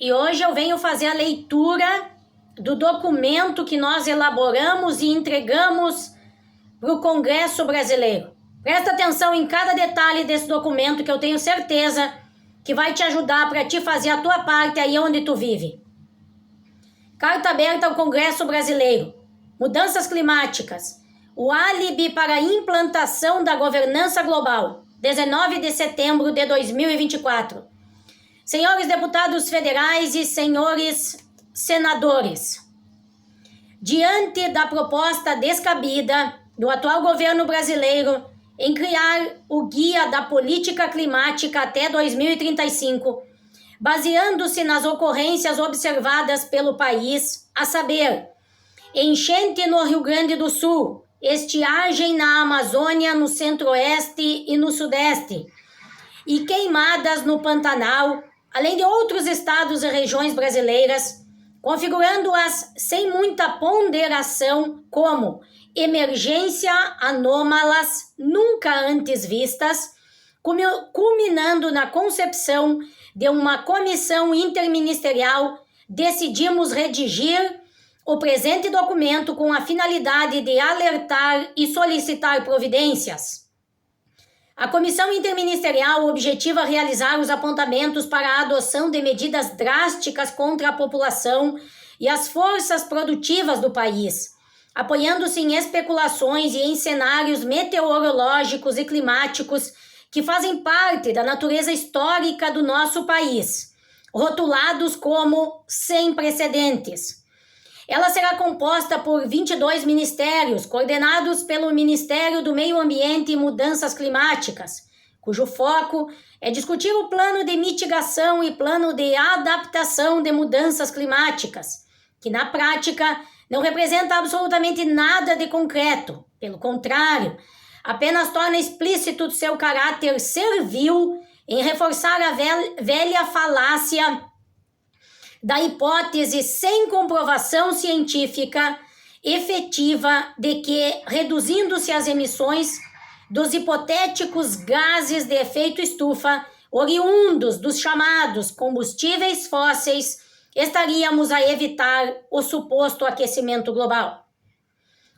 e hoje eu venho fazer a leitura do documento que nós elaboramos e entregamos para o Congresso Brasileiro. Presta atenção em cada detalhe desse documento que eu tenho certeza que vai te ajudar para te fazer a tua parte aí onde tu vive. Carta aberta ao Congresso Brasileiro. Mudanças climáticas. O álibi para a implantação da governança global. 19 de setembro de 2024. Senhores deputados federais e senhores senadores, diante da proposta descabida do atual governo brasileiro em criar o Guia da Política Climática até 2035, baseando-se nas ocorrências observadas pelo país, a saber, enchente no Rio Grande do Sul, estiagem na Amazônia, no Centro-Oeste e no Sudeste, e queimadas no Pantanal, além de outros estados e regiões brasileiras, configurando-as sem muita ponderação como emergência anômalas nunca antes vistas, culminando na concepção de uma comissão interministerial, decidimos redigir o presente documento com a finalidade de alertar e solicitar providências. A comissão interministerial objetiva realizar os apontamentos para a adoção de medidas drásticas contra a população e as forças produtivas do país, apoiando-se em especulações e em cenários meteorológicos e climáticos que fazem parte da natureza histórica do nosso país, rotulados como sem precedentes. Ela será composta por 22 ministérios, coordenados pelo Ministério do Meio Ambiente e Mudanças Climáticas, cujo foco é discutir o plano de mitigação e plano de adaptação de mudanças climáticas, que na prática não representa absolutamente nada de concreto. Pelo contrário, apenas torna explícito seu caráter servil em reforçar a velha falácia da hipótese sem comprovação científica efetiva de que, reduzindo-se as emissões dos hipotéticos gases de efeito estufa, oriundos dos chamados combustíveis fósseis, estaríamos a evitar o suposto aquecimento global.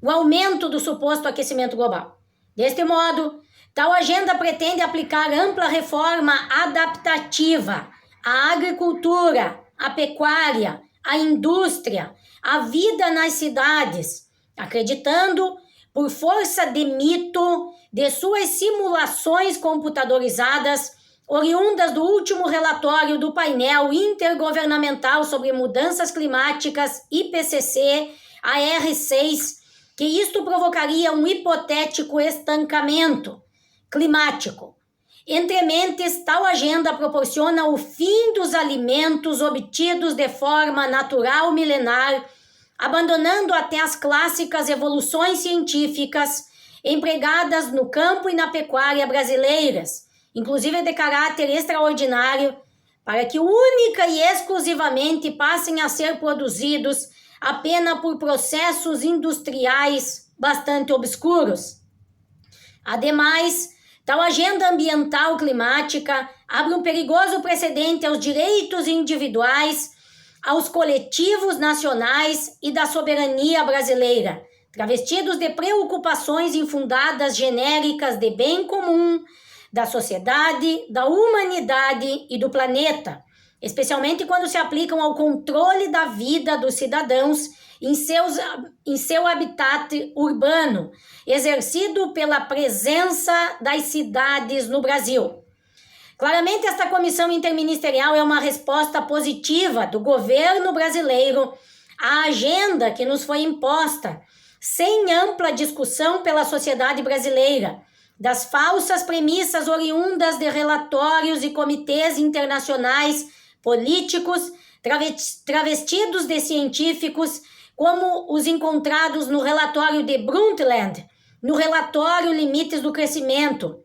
O aumento do suposto aquecimento global. Deste modo, tal agenda pretende aplicar ampla reforma adaptativa à agricultura, a pecuária, a indústria, a vida nas cidades, acreditando, por força de mito, de suas simulações computadorizadas, oriundas do último relatório do painel intergovernamental sobre mudanças climáticas, IPCC, AR6, que isto provocaria um hipotético estancamento climático. Entre mentes, tal agenda proporciona o fim dos alimentos obtidos de forma natural milenar, abandonando até as clássicas evoluções científicas empregadas no campo e na pecuária brasileiras, inclusive de caráter extraordinário, para que única e exclusivamente passem a ser produzidos apenas por processos industriais bastante obscuros. Ademais, tal agenda ambiental climática abre um perigoso precedente aos direitos individuais, aos coletivos nacionais e da soberania brasileira, travestidos de preocupações infundadas genéricas de bem comum, da sociedade, da humanidade e do planeta, especialmente quando se aplicam ao controle da vida dos cidadãos em seu habitat urbano, exercido pela presença das cidades no Brasil. Claramente, esta comissão interministerial é uma resposta positiva do governo brasileiro à agenda que nos foi imposta, sem ampla discussão pela sociedade brasileira, das falsas premissas oriundas de relatórios e comitês internacionais políticos travestidos de científicos, como os encontrados no relatório de Brundtland, no relatório Limites do Crescimento,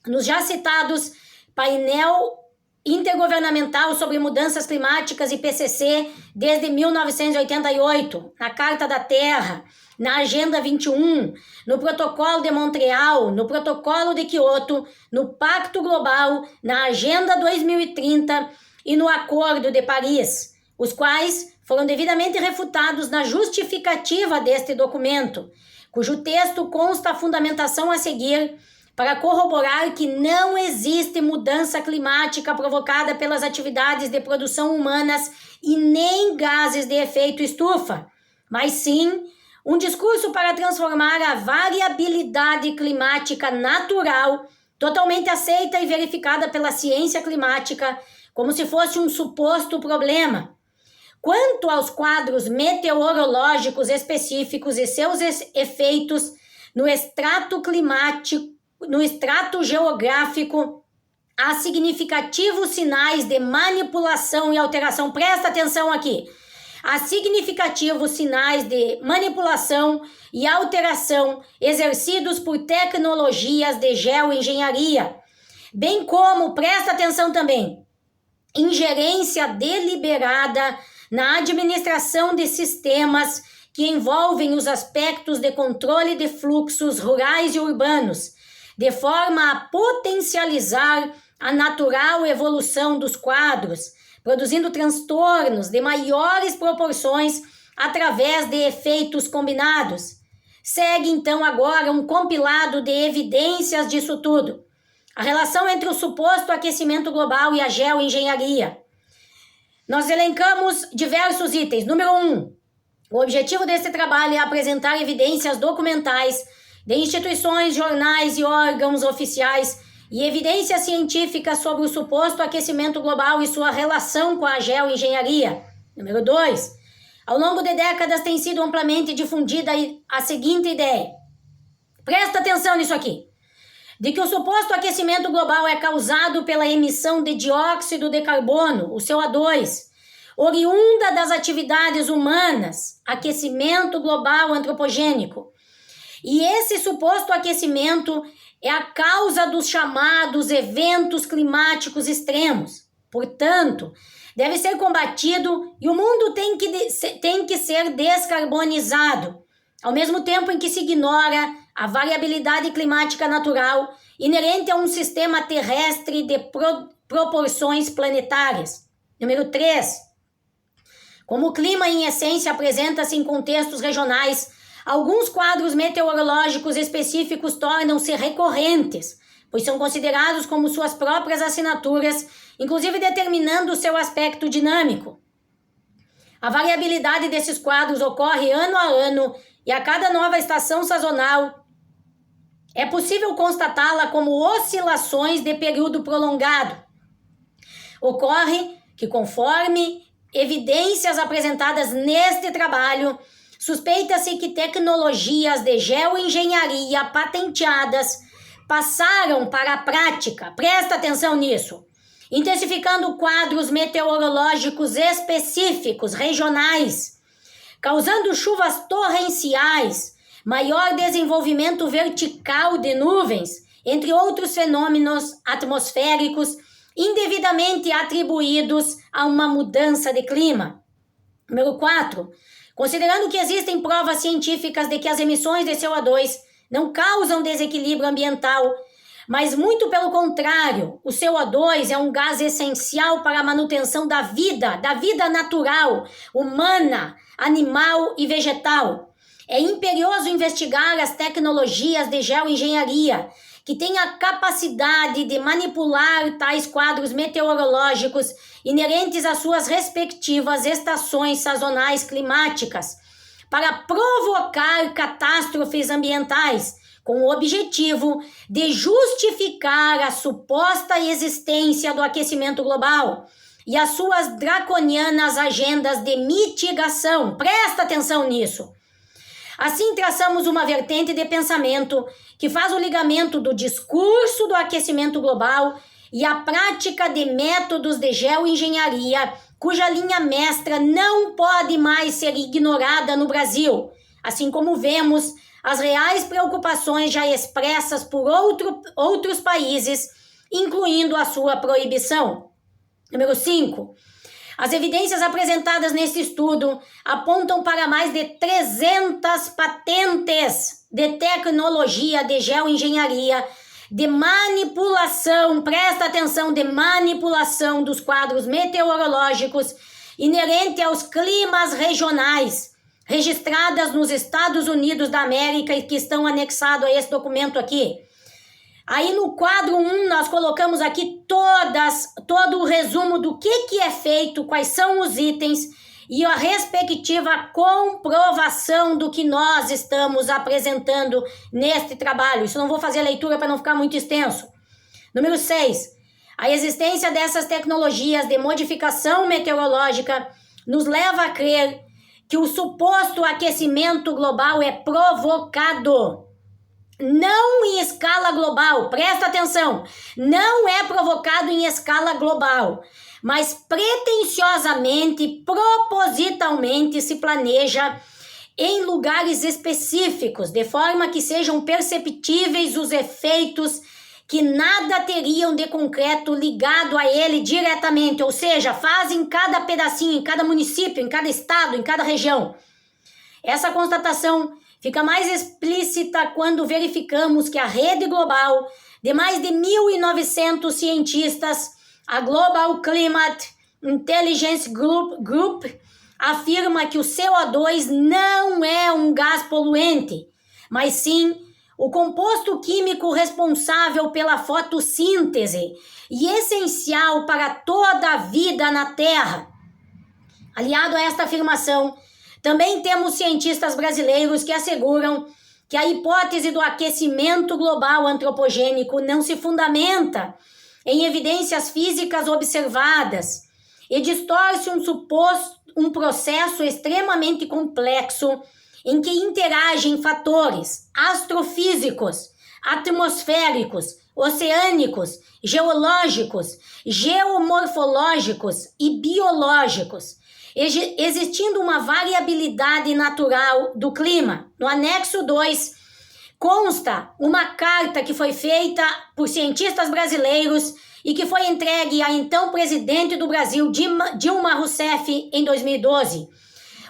nos já citados painel intergovernamental sobre mudanças climáticas IPCC desde 1988, na Carta da Terra, na Agenda 21, no Protocolo de Montreal, no Protocolo de Quioto, no Pacto Global, na Agenda 2030 e no Acordo de Paris, os quais foram devidamente refutados na justificativa deste documento, cujo texto consta a fundamentação a seguir para corroborar que não existe mudança climática provocada pelas atividades de produção humanas e nem gases de efeito estufa, mas sim um discurso para transformar a variabilidade climática natural, totalmente aceita e verificada pela ciência climática, como se fosse um suposto problema. Quanto aos quadros meteorológicos específicos e seus efeitos no extrato climático, no extrato geográfico, há significativos sinais de manipulação e alteração. Presta atenção aqui. Há significativos sinais de manipulação e alteração exercidos por tecnologias de geoengenharia, bem como, presta atenção também, ingerência deliberada na administração de sistemas que envolvem os aspectos de controle de fluxos rurais e urbanos, de forma a potencializar a natural evolução dos quadros, produzindo transtornos de maiores proporções através de efeitos combinados. Segue então agora um compilado de evidências disso tudo. A relação entre o suposto aquecimento global e a geoengenharia. Nós elencamos diversos itens. Número 1. O objetivo desse trabalho é apresentar evidências documentais de instituições, jornais e órgãos oficiais e evidências científicas sobre o suposto aquecimento global e sua relação com a geoengenharia. Número 2. Ao longo de décadas tem sido amplamente difundida a seguinte ideia. Presta atenção nisso aqui. De que o suposto aquecimento global é causado pela emissão de dióxido de carbono, o CO2, oriunda das atividades humanas, aquecimento global antropogênico. E esse suposto aquecimento é a causa dos chamados eventos climáticos extremos. Portanto, deve ser combatido e o mundo tem que ser descarbonizado, ao mesmo tempo em que se ignora a variabilidade climática natural inerente a um sistema terrestre de proporções planetárias. Número 3. Como o clima em essência apresenta-se em contextos regionais, alguns quadros meteorológicos específicos tornam-se recorrentes, pois são considerados como suas próprias assinaturas, inclusive determinando seu aspecto dinâmico. A variabilidade desses quadros ocorre ano a ano e a cada nova estação sazonal é possível constatá-la como oscilações de período prolongado. Ocorre que, conforme evidências apresentadas neste trabalho, suspeita-se que tecnologias de geoengenharia patenteadas passaram para a prática, presta atenção nisso, intensificando quadros meteorológicos específicos, regionais, causando chuvas torrenciais, maior desenvolvimento vertical de nuvens, entre outros fenômenos atmosféricos indevidamente atribuídos a uma mudança de clima. Número 4. Considerando que existem provas científicas de que as emissões de CO2 não causam desequilíbrio ambiental, mas muito pelo contrário, o CO2 é um gás essencial para a manutenção da vida natural, humana, animal e vegetal. É imperioso investigar as tecnologias de geoengenharia, que têm a capacidade de manipular tais quadros meteorológicos inerentes às suas respectivas estações sazonais climáticas, para provocar catástrofes ambientais, com o objetivo de justificar a suposta existência do aquecimento global e as suas draconianas agendas de mitigação. Presta atenção nisso. Assim, traçamos uma vertente de pensamento que faz o ligamento do discurso do aquecimento global e a prática de métodos de geoengenharia, cuja linha mestra não pode mais ser ignorada no Brasil, assim como vemos as reais preocupações já expressas por outros países, incluindo a sua proibição. Número 5. As evidências apresentadas neste estudo apontam para mais de 300 patentes de tecnologia de geoengenharia de manipulação, presta atenção, de manipulação dos quadros meteorológicos inerente aos climas regionais, registradas nos Estados Unidos da América e que estão anexados a esse documento aqui. Aí no quadro 1 nós colocamos aqui todo o resumo do que é feito, quais são os itens e a respectiva comprovação do que nós estamos apresentando neste trabalho. Isso não vou fazer a leitura para não ficar muito extenso. Número 6. A existência dessas tecnologias de modificação meteorológica nos leva a crer que o suposto aquecimento global é provocado. Não em escala global, presta atenção, não é provocado em escala global, mas pretensiosamente, propositalmente se planeja em lugares específicos, de forma que sejam perceptíveis os efeitos que nada teriam de concreto ligado a ele diretamente, ou seja, fazem em cada pedacinho, em cada município, em cada estado, em cada região. Essa constatação fica mais explícita quando verificamos que a rede global de mais de 1.900 cientistas, a Global Climate Intelligence Group, afirma que o CO2 não é um gás poluente, mas sim o composto químico responsável pela fotossíntese e essencial para toda a vida na Terra. Aliado a esta afirmação, também temos cientistas brasileiros que asseguram que a hipótese do aquecimento global antropogênico não se fundamenta em evidências físicas observadas e distorce um processo extremamente complexo em que interagem fatores astrofísicos, atmosféricos, oceânicos, geológicos, geomorfológicos e biológicos, existindo uma variabilidade natural do clima. No anexo 2, consta uma carta que foi feita por cientistas brasileiros e que foi entregue à então presidente do Brasil, Dilma Rousseff, em 2012.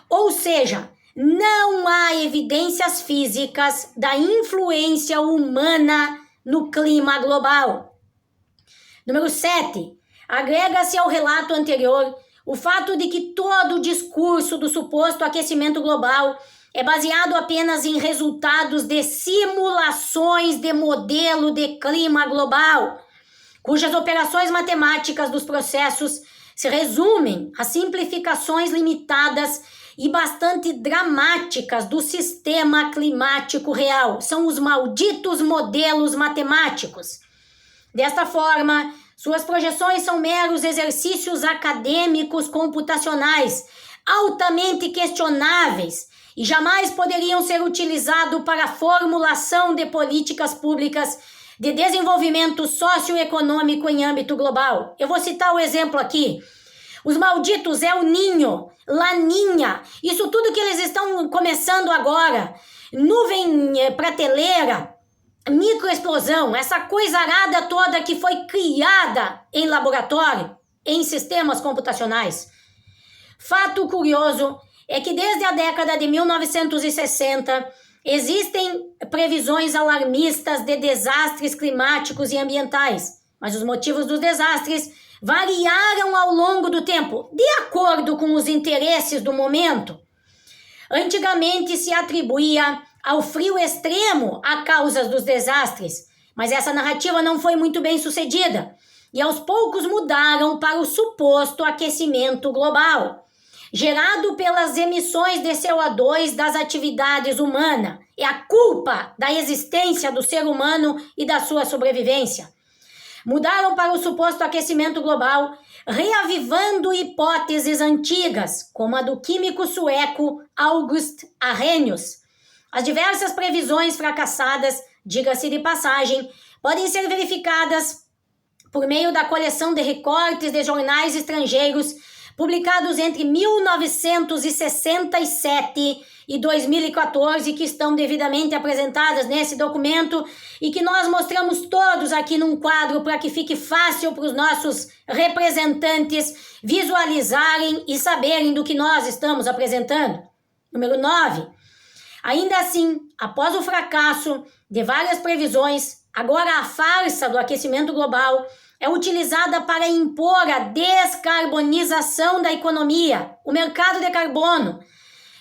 Ou seja, não há evidências físicas da influência humana no clima global. Número 7. Agrega-se ao relato anterior o fato de que todo o discurso do suposto aquecimento global é baseado apenas em resultados de simulações de modelo de clima global, cujas operações matemáticas dos processos se resumem a simplificações limitadas e bastante dramáticas do sistema climático real. São os malditos modelos matemáticos. Desta forma, suas projeções são meros exercícios acadêmicos computacionais, altamente questionáveis e jamais poderiam ser utilizados para a formulação de políticas públicas de desenvolvimento socioeconômico em âmbito global. Eu vou citar o exemplo aqui. Os malditos El Niño, Laninha, isso tudo que eles estão começando agora, nuvem prateleira, microexplosão, essa coisarada toda que foi criada em laboratório, em sistemas computacionais. Fato curioso é que desde a década de 1960 existem previsões alarmistas de desastres climáticos e ambientais, mas os motivos dos desastres variaram ao longo do tempo, de acordo com os interesses do momento. Antigamente se atribuía ao frio extremo a causas dos desastres, mas essa narrativa não foi muito bem sucedida e aos poucos mudaram para o suposto aquecimento global, gerado pelas emissões de CO2 das atividades humanas. É a culpa da existência do ser humano e da sua sobrevivência. Mudaram para o suposto aquecimento global, reavivando hipóteses antigas, como a do químico sueco August Arrhenius. As diversas previsões fracassadas, diga-se de passagem, podem ser verificadas por meio da coleção de recortes de jornais estrangeiros publicados entre 1967 e 2014, que estão devidamente apresentadas nesse documento e que nós mostramos todos aqui num quadro para que fique fácil para os nossos representantes visualizarem e saberem do que nós estamos apresentando. Número 9. Ainda assim, após o fracasso de várias previsões, Agora a farsa do aquecimento global é utilizada para impor a descarbonização da economia, o mercado de carbono,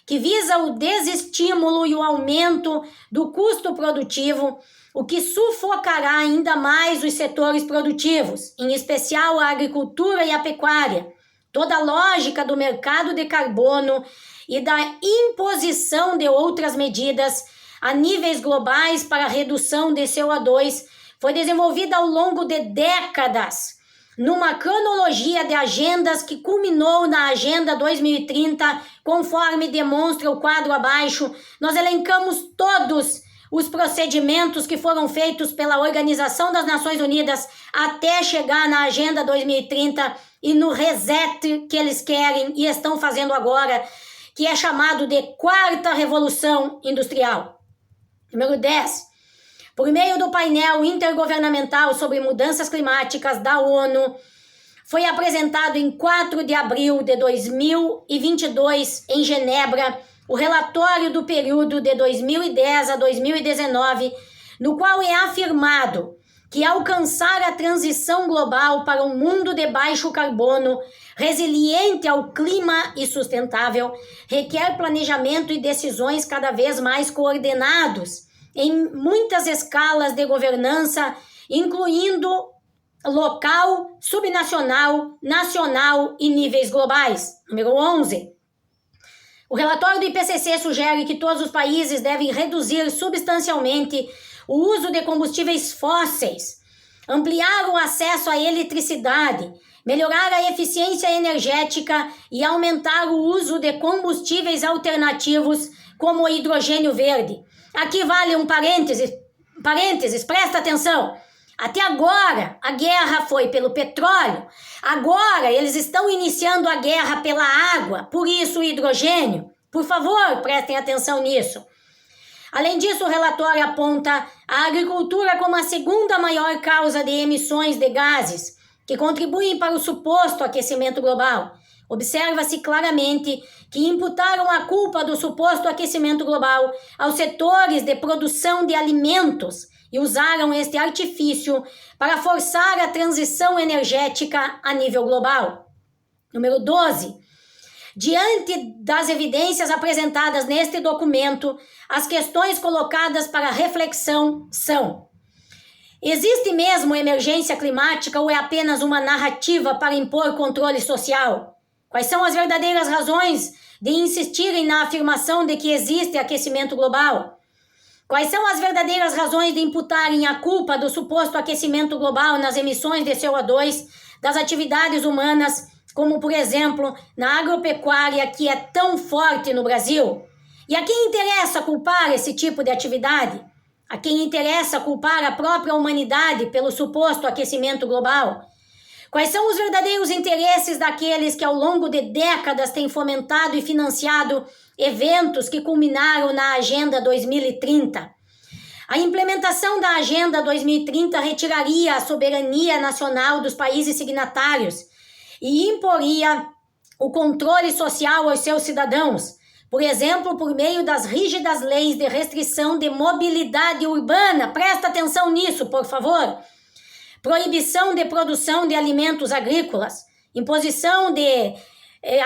que visa o desestímulo e o aumento do custo produtivo, o que sufocará ainda mais os setores produtivos, em especial a agricultura e a pecuária. Toda a lógica do mercado de carbono e da imposição de outras medidas a níveis globais para a redução de CO2 foi desenvolvida ao longo de décadas, numa cronologia de agendas que culminou na Agenda 2030, conforme demonstra o quadro abaixo. Nós elencamos todos os procedimentos que foram feitos pela Organização das Nações Unidas até chegar na Agenda 2030 e no reset que eles querem e estão fazendo agora, que é chamado de Quarta Revolução Industrial. Número 10. Por meio do painel intergovernamental sobre mudanças climáticas da ONU, foi apresentado em 4 de abril de 2022 em Genebra o relatório do período de 2010 a 2019, no qual é afirmado que alcançar a transição global para um mundo de baixo carbono, resiliente ao clima e sustentável, requer planejamento e decisões cada vez mais coordenados em muitas escalas de governança, incluindo local, subnacional, nacional e níveis globais. Número 11. O relatório do IPCC sugere que todos os países devem reduzir substancialmente o uso de combustíveis fósseis, ampliar o acesso à eletricidade, melhorar a eficiência energética e aumentar o uso de combustíveis alternativos como o hidrogênio verde. Aqui vale um parênteses, presta atenção. Até agora a guerra foi pelo petróleo, agora eles estão iniciando a guerra pela água, por isso o hidrogênio. Por favor, prestem atenção nisso. Além disso, o relatório aponta a agricultura como a segunda maior causa de emissões de gases, que contribuem para o suposto aquecimento global. Observa-se claramente que imputaram a culpa do suposto aquecimento global aos setores de produção de alimentos e usaram este artifício para forçar a transição energética a nível global. Número 12. Diante das evidências apresentadas neste documento, as questões colocadas para reflexão são: existe mesmo emergência climática ou é apenas uma narrativa para impor controle social? Quais são as verdadeiras razões de insistirem na afirmação de que existe aquecimento global? Quais são as verdadeiras razões de imputarem a culpa do suposto aquecimento global nas emissões de CO2 das atividades humanas, como, por exemplo, na agropecuária, que é tão forte no Brasil? E a quem interessa culpar esse tipo de atividade? A quem interessa culpar a própria humanidade pelo suposto aquecimento global? Quais são os verdadeiros interesses daqueles que ao longo de décadas têm fomentado e financiado eventos que culminaram na Agenda 2030? A implementação da Agenda 2030 retiraria a soberania nacional dos países signatários e imporia o controle social aos seus cidadãos, por exemplo, por meio das rígidas leis de restrição de mobilidade urbana. Presta atenção nisso, por favor. Proibição de produção de alimentos agrícolas, imposição de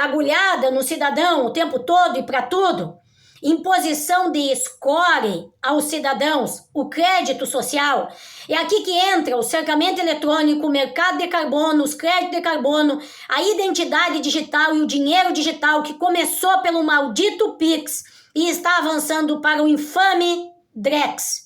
agulhada no cidadão o tempo todo e para tudo, imposição de score aos cidadãos, o crédito social. É aqui que entra o cercamento eletrônico, o mercado de carbono, os créditos de carbono, a identidade digital e o dinheiro digital, que começou pelo maldito Pix e está avançando para o infame Drex.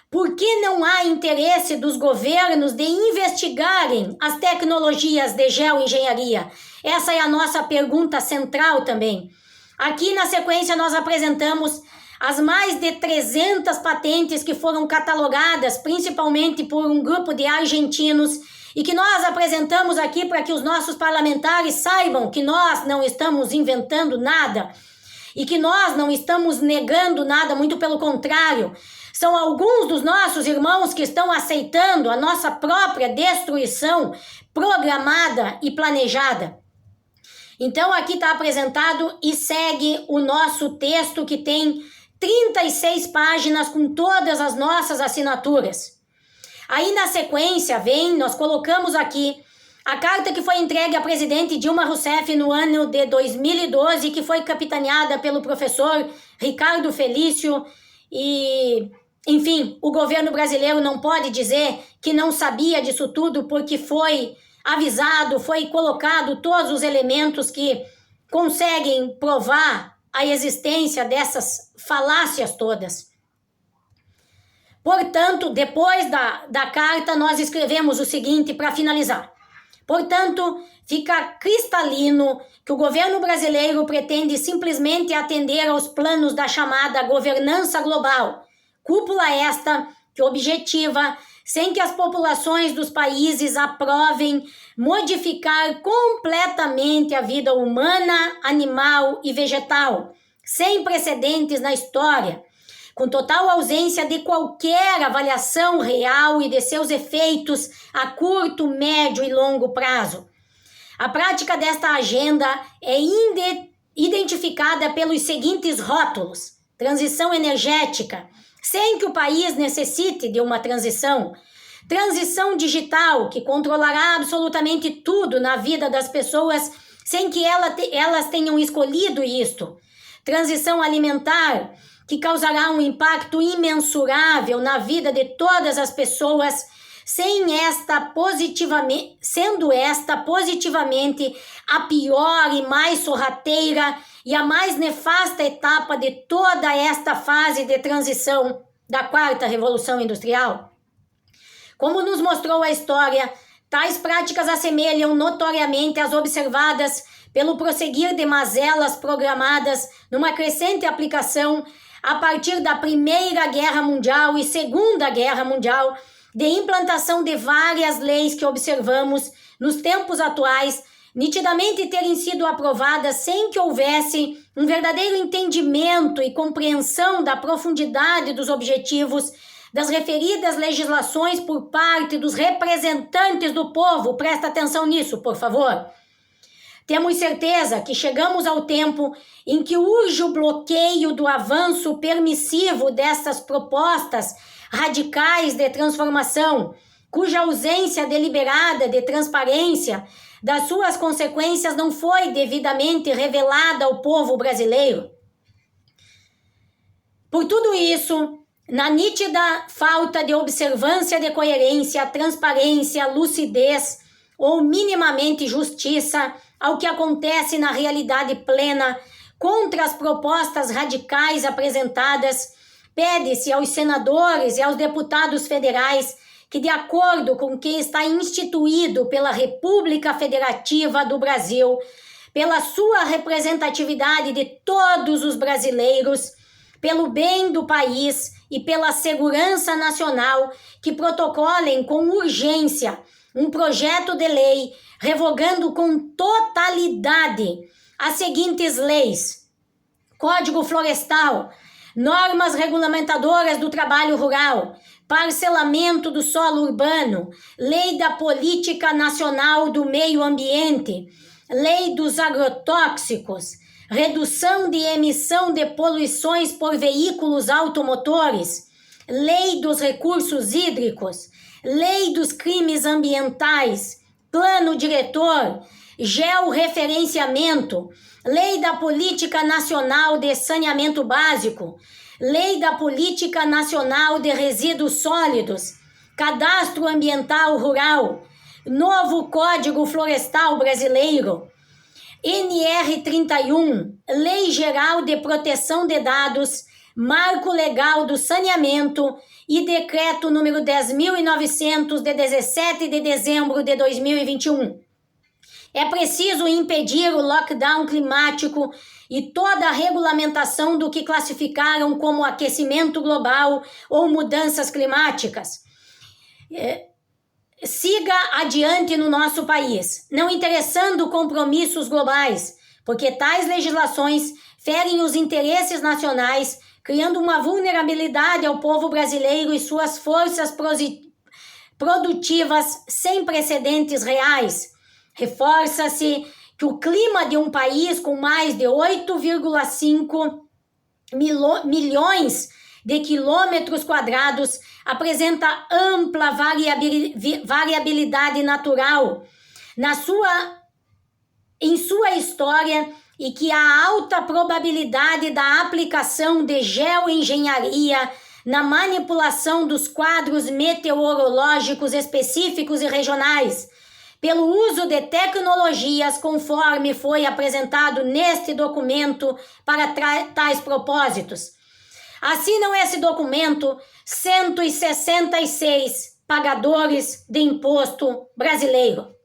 Por que não há interesse dos governos de investigarem as tecnologias de geoengenharia? Essa é a nossa pergunta central também. Aqui na sequência nós apresentamos as mais de 300 patentes que foram catalogadas, principalmente por um grupo de argentinos, e que nós apresentamos aqui para que os nossos parlamentares saibam que nós não estamos inventando nada e que nós não estamos negando nada, muito pelo contrário. São alguns dos nossos irmãos que estão aceitando a nossa própria destruição programada e planejada. Então aqui está apresentado e segue o nosso texto, que tem 36 páginas com todas as nossas assinaturas. Aí na sequência nós colocamos aqui a carta que foi entregue à presidente Dilma Rousseff no ano de 2012, que foi capitaneada pelo professor Ricardo Felício e, enfim, o governo brasileiro não pode dizer que não sabia disso tudo, porque foi avisado, foi colocado todos os elementos que conseguem provar a existência dessas falácias todas. Portanto, depois da carta, nós escrevemos o seguinte para finalizar. Portanto, fica cristalino que o governo brasileiro pretende simplesmente atender aos planos da chamada governança global, cúpula esta que objetiva, sem que as populações dos países aprovem, modificar completamente a vida humana, animal e vegetal, sem precedentes na história, com total ausência de qualquer avaliação real e de seus efeitos a curto, médio e longo prazo. A prática desta agenda é identificada pelos seguintes rótulos: transição energética, sem que o país necessite de uma transição digital, que controlará absolutamente tudo na vida das pessoas sem que elas tenham escolhido isto, transição alimentar, que causará um impacto imensurável na vida de todas as pessoas, sendo esta positivamente a pior e mais sorrateira e a mais nefasta etapa de toda esta fase de transição da quarta revolução industrial. Como nos mostrou a história, tais práticas assemelham notoriamente as observadas pelo prosseguir de mazelas programadas numa crescente aplicação a partir da Primeira Guerra Mundial e Segunda Guerra Mundial, de implantação de várias leis que observamos nos tempos atuais nitidamente terem sido aprovadas sem que houvesse um verdadeiro entendimento e compreensão da profundidade dos objetivos das referidas legislações por parte dos representantes do povo. Presta atenção nisso, por favor. Temos certeza que chegamos ao tempo em que urge o bloqueio do avanço permissivo dessas propostas radicais de transformação, cuja ausência deliberada de transparência das suas consequências não foi devidamente revelada ao povo brasileiro. Por tudo isso, na nítida falta de observância de coerência, transparência, lucidez ou minimamente justiça ao que acontece na realidade plena, contra as propostas radicais apresentadas, pede-se aos senadores e aos deputados federais que, de acordo com o que está instituído pela República Federativa do Brasil, pela sua representatividade de todos os brasileiros, pelo bem do país e pela segurança nacional, que protocolem com urgência um projeto de lei revogando com totalidade as seguintes leis: Código Florestal, normas regulamentadoras do trabalho rural, parcelamento do solo urbano, Lei da Política Nacional do Meio Ambiente, Lei dos Agrotóxicos, redução de emissão de poluições por veículos automotores, Lei dos Recursos Hídricos, Lei dos Crimes Ambientais, Plano Diretor, Georreferenciamento, Lei da Política Nacional de Saneamento Básico, Lei da Política Nacional de Resíduos Sólidos, Cadastro Ambiental Rural, Novo Código Florestal Brasileiro, NR31, Lei Geral de Proteção de Dados, Marco Legal do Saneamento e Decreto número 10.900 de 17 de dezembro de 2021. É preciso impedir o lockdown climático e toda a regulamentação do que classificaram como aquecimento global ou mudanças climáticas. Siga adiante no nosso país, não interessando compromissos globais, porque tais legislações ferem os interesses nacionais, criando uma vulnerabilidade ao povo brasileiro e suas forças produtivas sem precedentes reais. Reforça-se que o clima de um país com mais de 8,5 milhões de quilômetros quadrados apresenta ampla variabilidade natural em sua história e que há alta probabilidade da aplicação de geoengenharia na manipulação dos quadros meteorológicos específicos e regionais, pelo uso de tecnologias conforme foi apresentado neste documento para tais propósitos. Assinam esse documento 166 pagadores de imposto brasileiro.